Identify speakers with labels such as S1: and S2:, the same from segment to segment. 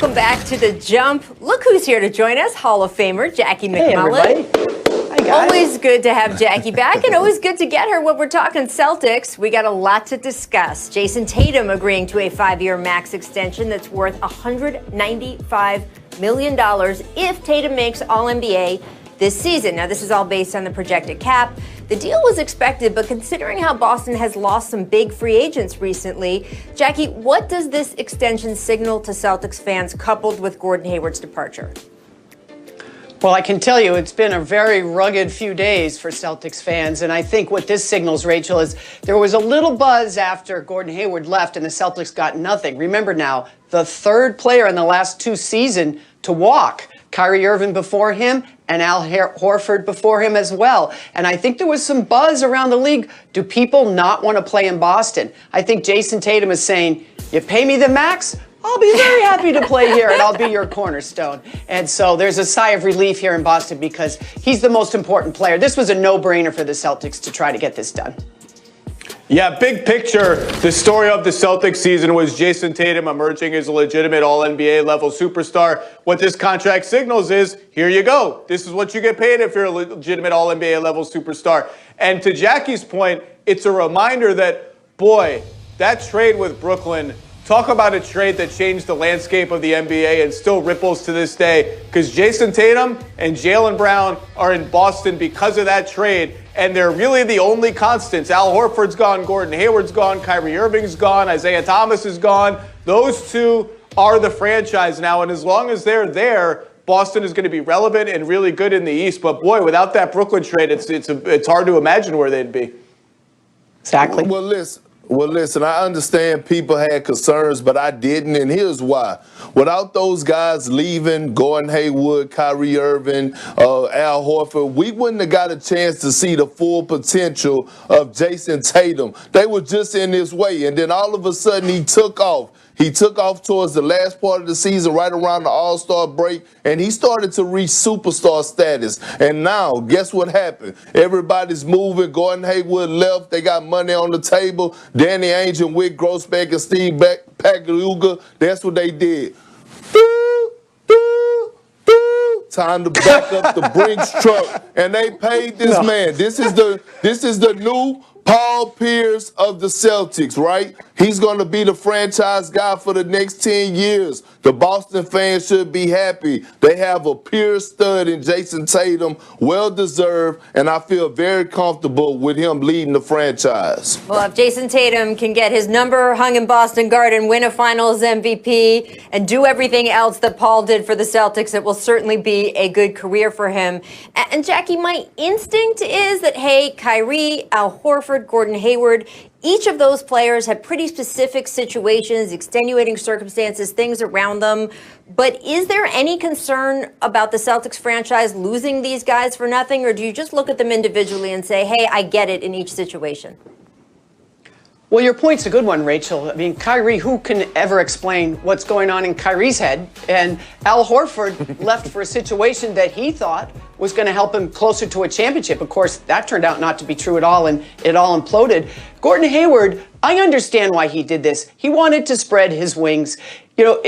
S1: welcome back to The Jump. Look who's here to join us, Hall of Famer Jackie McMullen.
S2: Hey, everybody. Hi, guys.
S1: Always good to have Jackie back, and always good to get her when we're talking Celtics. We got a lot to discuss. Jason Tatum agreeing to a 5-year max extension that's worth $195 million if Tatum makes All-NBA this season. Now, this is all based on the projected cap. The deal was expected, but considering how Boston has lost some big free agents recently, Jackie, what does this extension signal to Celtics fans coupled with Gordon Hayward's departure?
S2: Well, I can tell you it's been a very rugged few days for Celtics fans, and I think what this signals, Rachel, is there was a little buzz after Gordon Hayward left and the Celtics got nothing. Remember now, the third player in the last 2 seasons to walk. Kyrie Irving before him and Al Horford before him as well. And I think there was some buzz around the league. Do people not want to play in Boston? I think Jason Tatum is saying, you pay me the max, I'll be very happy to play here and I'll be your cornerstone. And so there's a sigh of relief here in Boston because he's the most important player. This was a no-brainer for the Celtics to try to get this done.
S3: Yeah, big picture, the story of the Celtics season was Jason Tatum emerging as a legitimate All-NBA level superstar. What this contract signals is, here you go. This is what you get paid if you're a legitimate All-NBA level superstar. And to Jackie's point, it's a reminder that, boy, that trade with Brooklyn, talk about a trade that changed the landscape of the NBA and still ripples to this day, because Jason Tatum and Jaylen Brown are in Boston because of that trade, and they're really the only constants. Al Horford's gone, Gordon Hayward's gone, Kyrie Irving's gone, Isaiah Thomas is gone. Those two are the franchise now, and as long as they're there, Boston is going to be relevant and really good in the East. But boy, without that Brooklyn trade, it's hard to imagine where they'd be.
S2: Exactly.
S4: Well, listen, I understand people had concerns, but I didn't, and here's why. Without those guys leaving, Gordon Hayward, Kyrie Irving, Al Horford, we wouldn't have got a chance to see the full potential of Jason Tatum. They were just in this way, and then all of a sudden he took off. He took off towards the last part of the season, right around the All-Star break, and he started to reach superstar status. And now, guess what happened? Everybody's moving. Gordon Hayward left. They got money on the table. Danny Ainge and Wick Grossbeck and Steve Pagliuca, that's what they did. Time to back up the Brinks truck, and they paid this man. This is the new Paul Pierce of the Celtics, right? He's going to be the franchise guy for the next 10 years. The Boston fans should be happy. They have a pure stud in Jason Tatum, well-deserved, and I feel very comfortable with him leading the franchise.
S1: Well, if Jason Tatum can get his number hung in Boston Garden, win a Finals MVP, and do everything else that Paul did for the Celtics, it will certainly be a good career for him. And Jackie, my instinct is that, hey, Kyrie, Al Horford, Gordon Hayward, each of those players have pretty specific situations, extenuating circumstances, things around them. But is there any concern about the Celtics franchise losing these guys for nothing, or do you just look at them individually and say, hey, I get it in each situation?
S2: Well, your point's a good one, Rachel. I mean, Kyrie, who can ever explain what's going on in Kyrie's head? And Al Horford left for a situation that he thought was going to help him closer to a championship. Of course, that turned out not to be true at all, and it all imploded. Gordon Hayward, I understand why he did this. He wanted to spread his wings. You know,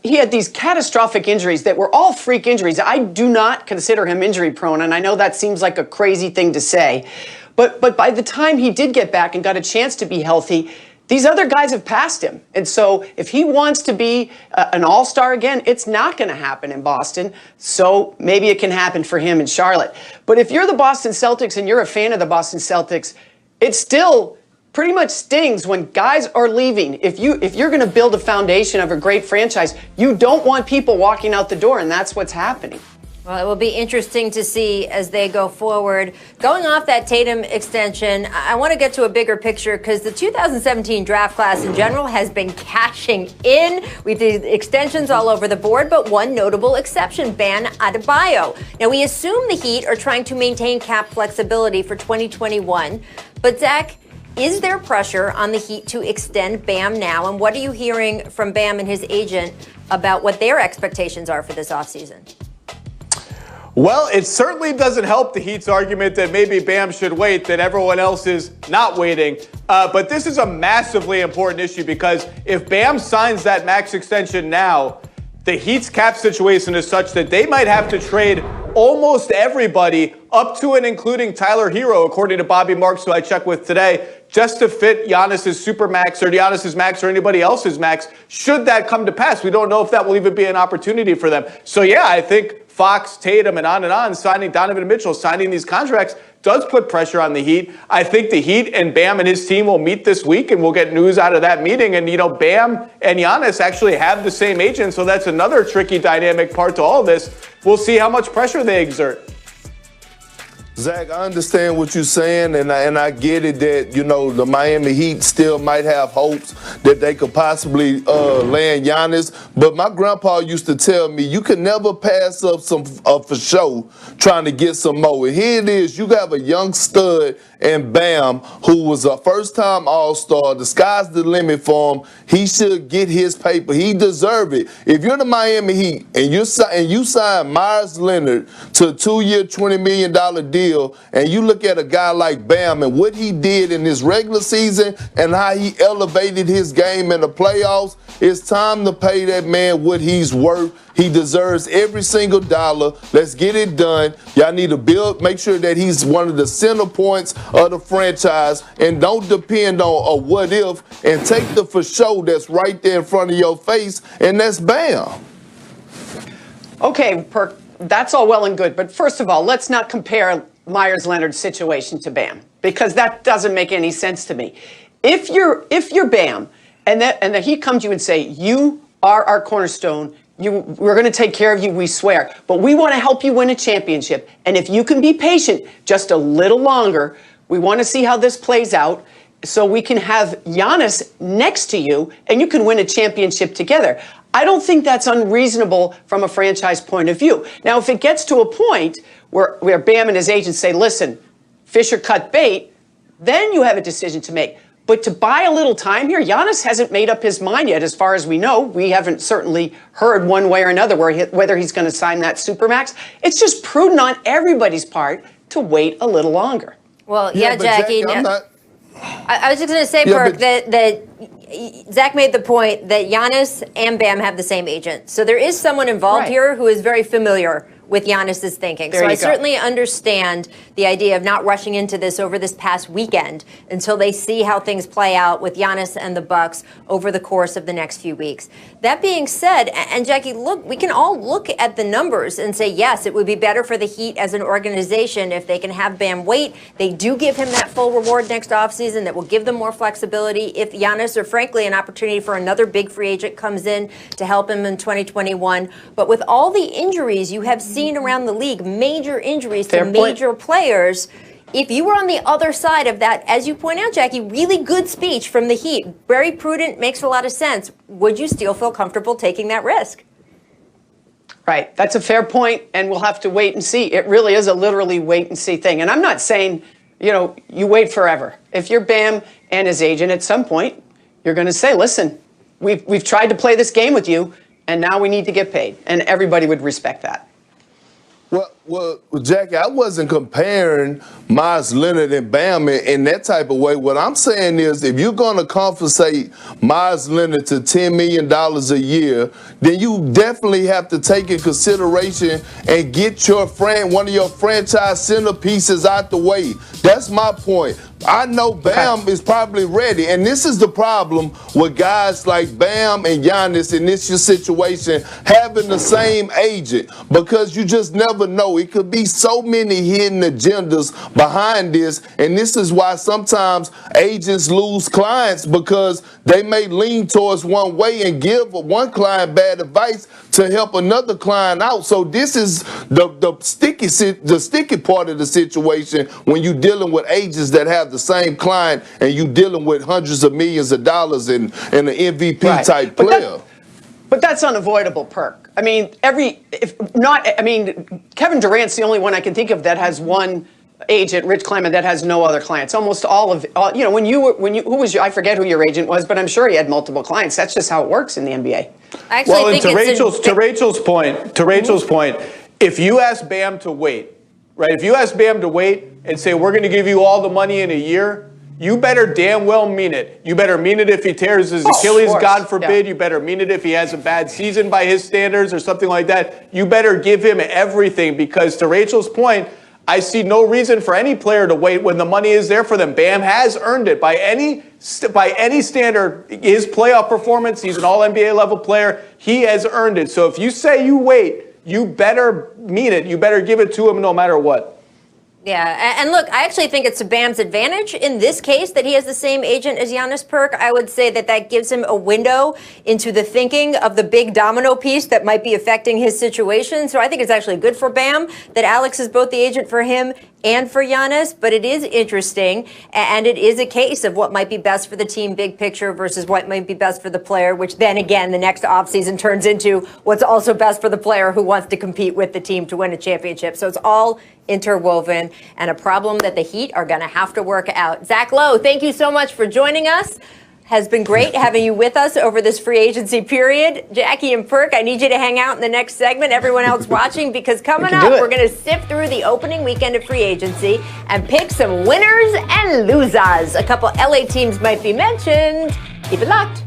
S2: he had these catastrophic injuries that were all freak injuries. I do not consider him injury prone, and I know that seems like a crazy thing to say. But by the time he did get back and got a chance to be healthy, these other guys have passed him. And so if he wants to be an all-star again, it's not going to happen in Boston. So maybe it can happen for him in Charlotte. But if you're the Boston Celtics and you're a fan of the Boston Celtics, it still pretty much stings when guys are leaving. If you're going to build a foundation of a great franchise, you don't want people walking out the door, and that's what's happening.
S1: Well, it will be interesting to see as they go forward. Going off that Tatum extension, I want to get to a bigger picture because the 2017 draft class in general has been cashing in. We did extensions all over the board, but one notable exception, Bam Adebayo. Now, we assume the Heat are trying to maintain cap flexibility for 2021, but Zach, is there pressure on the Heat to extend Bam now? And what are you hearing from Bam and his agent about what their expectations are for this offseason?
S3: Well, it certainly doesn't help the Heat's argument that maybe Bam should wait, that everyone else is not waiting. But this is a massively important issue because if Bam signs that max extension now, The Heat's cap situation is such that they might have to trade almost everybody up to and including Tyler Hero, according to Bobby Marks, who I checked with today, just to fit Giannis's supermax or Giannis's max or anybody else's max, should that come to pass. We don't know if that will even be an opportunity for them. So, yeah, I think Fox, Tatum, and on, signing Donovan Mitchell, signing these contracts does put pressure on the Heat. I think the Heat and Bam and his team will meet this week, and we'll get news out of that meeting. And, Bam and Giannis actually have the same agent, so that's another tricky dynamic part to all this. We'll see how much pressure they exert.
S4: Zach, I understand what you're saying, and I get it that, the Miami Heat still might have hopes that they could possibly land Giannis. But my grandpa used to tell me you can never pass up some for show trying to get some more. And here it is, you have a young stud in Bam who was a first-time All-Star. The sky's the limit for him. He should get his paper. He deserves it. If you're the Miami Heat and you sign Myers Leonard to a 2-year, $20 million deal, and you look at a guy like Bam and what he did in his regular season and how he elevated his game in the playoffs, it's time to pay that man what he's worth. He deserves every single dollar. Let's get it done. Y'all need to make sure that he's one of the center points of the franchise, and don't depend on a what if, and take the for sure that's right there in front of your face, and that's Bam.
S2: Okay, Perk, that's all well and good, but first of all, let's not compare Myers Leonard's situation to Bam, because that doesn't make any sense to me. If you're Bam and the Heat come to you and say, you are our cornerstone, we're going to take care of you, we swear, but we want to help you win a championship, and if you can be patient just a little longer, we want to see how this plays out so we can have Giannis next to you and you can win a championship together. I don't think that's unreasonable from a franchise point of view. Now, if it gets to a point where Bam and his agents say, listen, Fisher cut bait, then you have a decision to make. But to buy a little time here, Giannis hasn't made up his mind yet, as far as we know. We haven't certainly heard one way or another whether he's going to sign that supermax. It's just prudent on everybody's part to wait a little longer.
S1: Well, yeah, Jackie. I was just going to say, Perk, that Zach made the point that Giannis and Bam have the same agent. So there is someone involved here who is very familiar with Giannis's thinking. So I certainly understand the idea of not rushing into this over this past weekend until they see how things play out with Giannis and the Bucks over the course of the next few weeks. That being said, and Jackie, look, we can all look at the numbers and say, yes, it would be better for the Heat as an organization if they can have Bam wait. They do give him that full reward next offseason that will give them more flexibility if Giannis, or frankly, an opportunity for another big free agent comes in to help him in 2021. But with all the injuries you have seen around the league, major injuries to major players, if you were on the other side of that, as you point out, Jackie, really good speech from the Heat, very prudent, makes a lot of sense, would you still feel comfortable taking that risk?
S2: Right. That's a fair point, and we'll have to wait and see. It really is a literally wait and see thing. And I'm not saying, you wait forever. If you're Bam and his agent, at some point, you're going to say, listen, we've tried to play this game with you, and now we need to get paid. And everybody would respect that.
S4: Well, Jackie, I wasn't comparing Myers Leonard and Bam in that type of way. What I'm saying is, if you're going to compensate Myers Leonard to $10 million a year, then you definitely have to take in consideration and get one of your franchise centerpieces out the way. That's my point. I know Bam is probably ready, and this is the problem with guys like Bam and Giannis in this situation having the same agent, because you just never know. It could be so many hidden agendas behind this, and this is why sometimes agents lose clients, because they may lean towards one way and give one client bad advice to help another client out. So this is the sticky part of the situation when you're dealing with agents that have the same client and you dealing with hundreds of millions of dollars in an MVP type player.
S2: But that's unavoidable, Perk. I mean, Kevin Durant's the only one I can think of that has one agent, Rich Kleiman, that has no other clients. Almost all of, I forget who your agent was, but I'm sure he had multiple clients. That's just how it works in the NBA.
S1: I actually think
S3: to Rachel's point, if you ask Bam to wait, right? If you ask Bam to wait and say, we're going to give you all the money in a year, you better damn well mean it. You better mean it if he tears his Achilles, God forbid.
S2: Yeah.
S3: You better mean it if he has a bad season by his standards or something like that. You better give him everything, because to Rachel's point, I see no reason for any player to wait when the money is there for them. Bam has earned it by any standard. His playoff performance, he's an all-NBA level player. He has earned it. So if you say you wait, you better mean it. You better give it to him no matter what.
S1: Yeah, and look, I actually think it's to Bam's advantage in this case that he has the same agent as Giannis Perk. I would say that gives him a window into the thinking of the big domino piece that might be affecting his situation. So I think it's actually good for Bam that Alex is both the agent for him and for Giannis, but it is interesting, and it is a case of what might be best for the team big picture versus what might be best for the player, which then again, the next offseason turns into what's also best for the player who wants to compete with the team to win a championship. So it's all interwoven and a problem that the Heat are going to have to work out. Zach Lowe, thank you so much for joining us. Has been great having you with us over this free agency period. Jackie and Perk, I need you to hang out in the next segment, everyone else watching, because coming up, we're going to sift through the opening weekend of free agency and pick some winners and losers. A couple LA teams might be mentioned. Keep it locked.